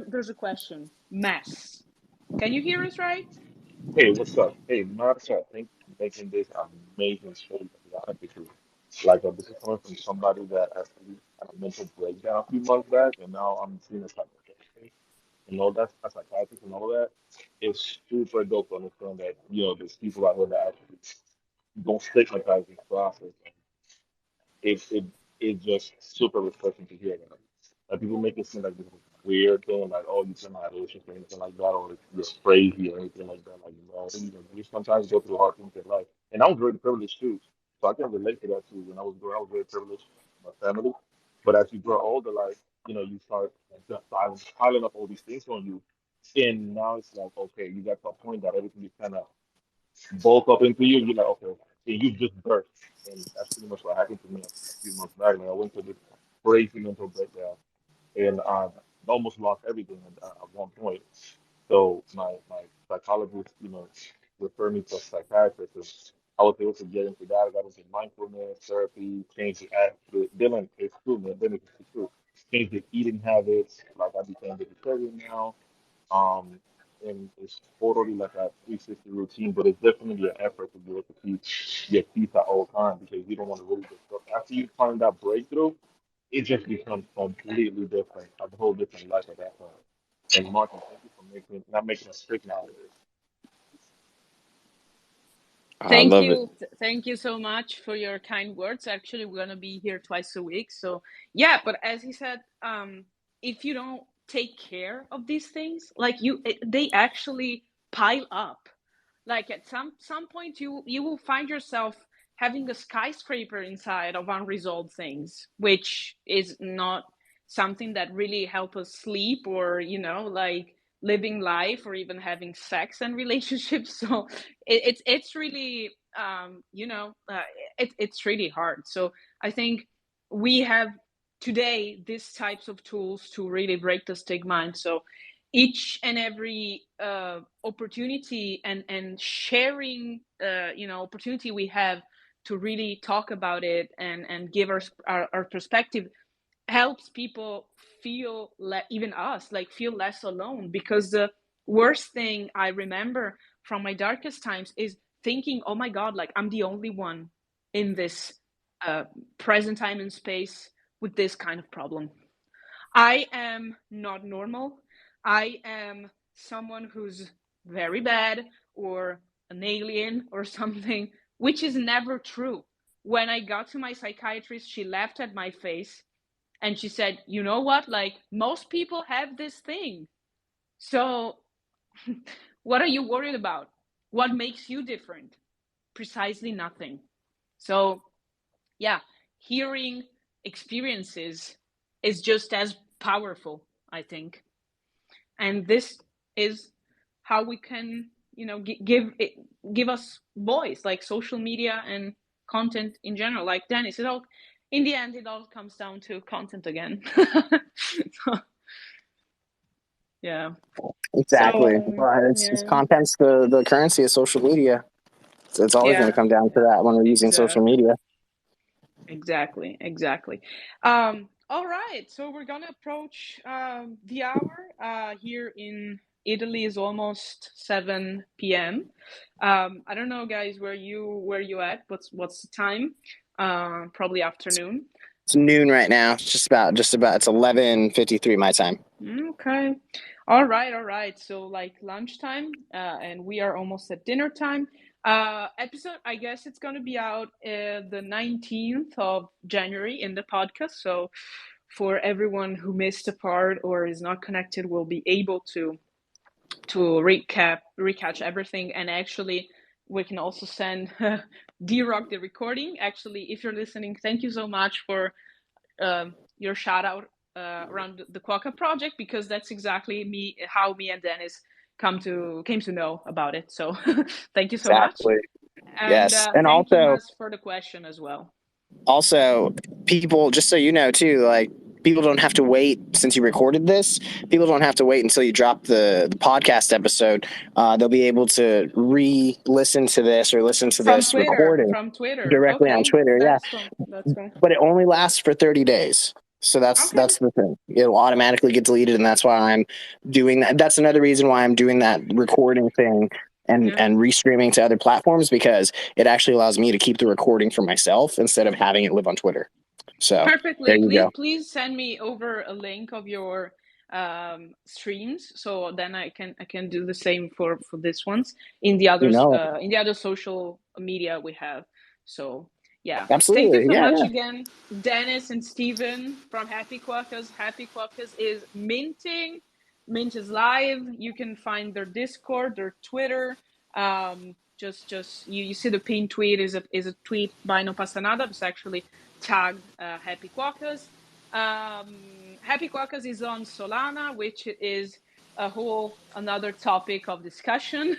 there's a question: mass. Can you hear us right? Hey, what's up? Hey, Martha, thank you for making this amazing show. To be honest with you. Like, this is coming from somebody that actually had a mental breakdown a few months back, and now I'm seeing a psychiatrist and all that, a psychiatrist and all that. It's super dope to understand that, there's people out there that actually don't stigmatize this process. It it's just super refreshing to hear that. Like people make it seem like this is weird thing, like oh you cannot relationship or anything like that, or it's crazy or anything like that. Like we sometimes go through hard things in life, and I was very privileged too, so I can relate to that too. When I was growing, I was very privileged with my family, but as you grow older, like you start just piling up all these things on you, and now it's like okay, you got to a point that everything is kind of bulk up into you, and you're like, okay, and you just burst. And that's pretty much what happened to me a few months back. Like, I went to this crazy mental breakdown, and I almost lost everything at one point. So my psychologist, referred me to a psychiatrist. And I was able to get into that. I got into mindfulness therapy, change the attitude. Then it's true, man. Then it's true. Change the eating habits. Like I became vegetarian now. Um, and it's totally like a 360 routine, but it's definitely an effort to be able to keep your peace at all times because you don't want to really get stuck. After you find that breakthrough, it just becomes completely different, a whole different life at that point. And Martin, thank you for making not making a stigma out of this. I love it. Thank you so much for your kind words. Actually, we're gonna be here twice a week, so yeah. But as he said, if you don't take care of these things, like they actually pile up. Like at some point, you will find yourself having a skyscraper inside of unresolved things, which is not something that really help us sleep or like living life or even having sex and relationships. So it's really it's really hard. So I think we have today these types of tools to really break the stigma, and so each and every opportunity and sharing opportunity we have to really talk about it and give our perspective helps people feel even us like feel less alone, because the worst thing I remember from my darkest times is thinking, oh my god, like I'm the only one in this uh, present time and space with this kind of problem. I am not normal. I am someone who's very bad or an alien or something, which is never true. When I got to my psychiatrist, she laughed at my face and she said, you know what? Like most people have this thing. So what are you worried about? What makes you different? Precisely nothing. So yeah, hearing experiences is just as powerful, I think. And this is how we can, give us voice, like social media and content in general. Like Dennis, in the end, it all comes down to content again. So, yeah. Exactly. So Well, it's yeah, content's the currency of social media. So it's always going to yeah, come down to that when we're using social exactly. media. Exactly. All right, so we're gonna approach the hour. Here in Italy is almost 7 p.m. I don't know, guys, where you at? What's the time? Probably afternoon. It's noon right now. It's just about. It's 11:53 my time. Okay. All right. So like lunchtime, and we are almost at dinner time. Episode, I guess it's gonna be out the 19th of January in the podcast. So for everyone who missed a part or is not connected, will be able to recatch everything. And actually, we can also send D-Rock the recording. Actually, if you're listening, thank you so much for your shout out around the Quokka project, because that's exactly how me and Dennis came to know about it. So thank you so much, Exactly. and Yes, and thank you, also Mas, for the question as well. also people, just so you know too, like people don't have to wait since you recorded this. People don't have to wait until you drop the podcast episode. They'll be able to re-listen to this or listen to From this Twitter, recording from Twitter. directly on Okay, Twitter. Yeah, that's cool. That's cool. but it only lasts for 30 days. So that's Okay. the thing. It'll automatically get deleted, and that's why I'm doing that. That's another reason why I'm doing that recording thing and Yeah. restreaming to other platforms, because it actually allows me to keep the recording for myself instead of having it live on Twitter. So there Perfectly. you Please, go. please send me over a link of your streams, so then I can do the same for this ones You know, in the other social media we have. So yeah, thank you absolutely. so Yeah, much yeah. again, Dennis and Steven from Happy Quokkas. Happy Quokkas is minting. Mint is live. You can find their Discord, their Twitter. Just you see the pinned tweet is a tweet by No Pasa Nada. It's actually tagged Happy Quokkas. Happy Quokkas is on Solana, which is a whole another topic of discussion.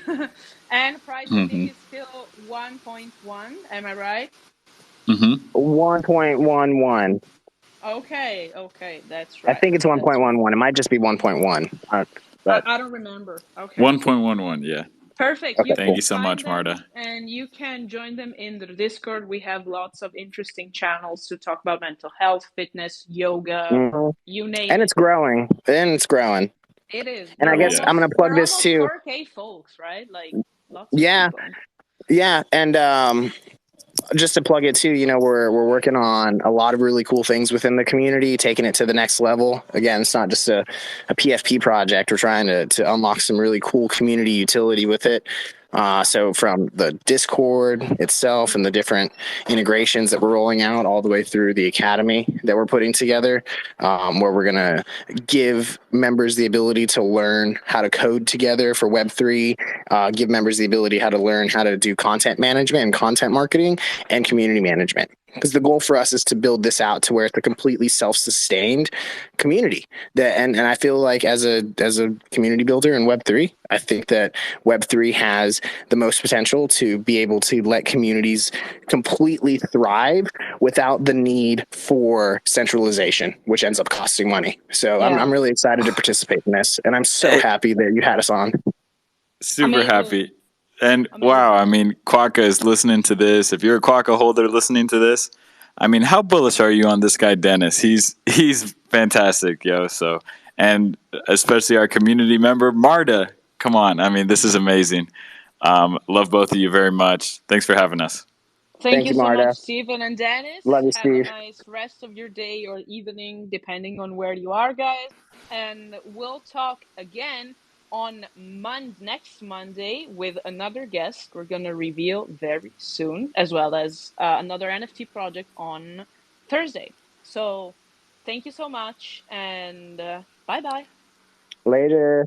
And price, I think, Mm-hmm. is still 1.1. Am I right? Mm-hmm. 1.11. Okay, that's I right. think it's That's right. 1.11. It might just be 1.1. I, But I don't remember. Okay. 1.11. Yeah. Perfect. okay, You Thank can cool. you so find much, them Marta. and you can join them in the Discord. We have lots of interesting channels to talk about mental health, fitness, yoga, Mhm. you name And it. it's growing. And it's growing. It is. And I We're Oh guess yeah. I'm almost gonna plug we're this almost too. 4K folks, right? Like lots of Yeah, people. yeah, and just to plug it too, we're working on a lot of really cool things within the community, taking it to the next level. Again, it's not just a PFP project. We're trying to unlock some really cool community utility with it. So from the Discord itself and the different integrations that we're rolling out, all the way through the academy that we're putting together, where we're gonna give members the ability to learn how to code together for Web3, give members the ability how to learn how to do content management and content marketing and community management. Because the goal for us is to build this out to where it's a completely self-sustained community. And I feel like as a community builder in Web3, I think that Web3 has the most potential to be able to let communities completely thrive without the need for centralization, which ends up costing money. So I'm Yeah. really excited to participate in this, and I'm so Hey, happy that you had us on. super Amazing. happy. And wow, I Amazing. mean, Quokka is listening to this. If you're a Quokka holder listening to this, I mean, how bullish are you on this guy Dennis? He's fantastic, yo. So, and especially our community member Marta. Come on, I mean, this is amazing. Love both of you very much. Thanks for having us. Thank Thank you you, so much, Marta. Stephen and Dennis. Love you, Have a Steve. nice rest of your day or evening, depending on where you are, guys. And we'll talk again on next Monday with another guest we're going to reveal very soon, as well as another NFT project on Thursday. So thank you so much, and bye bye. Later.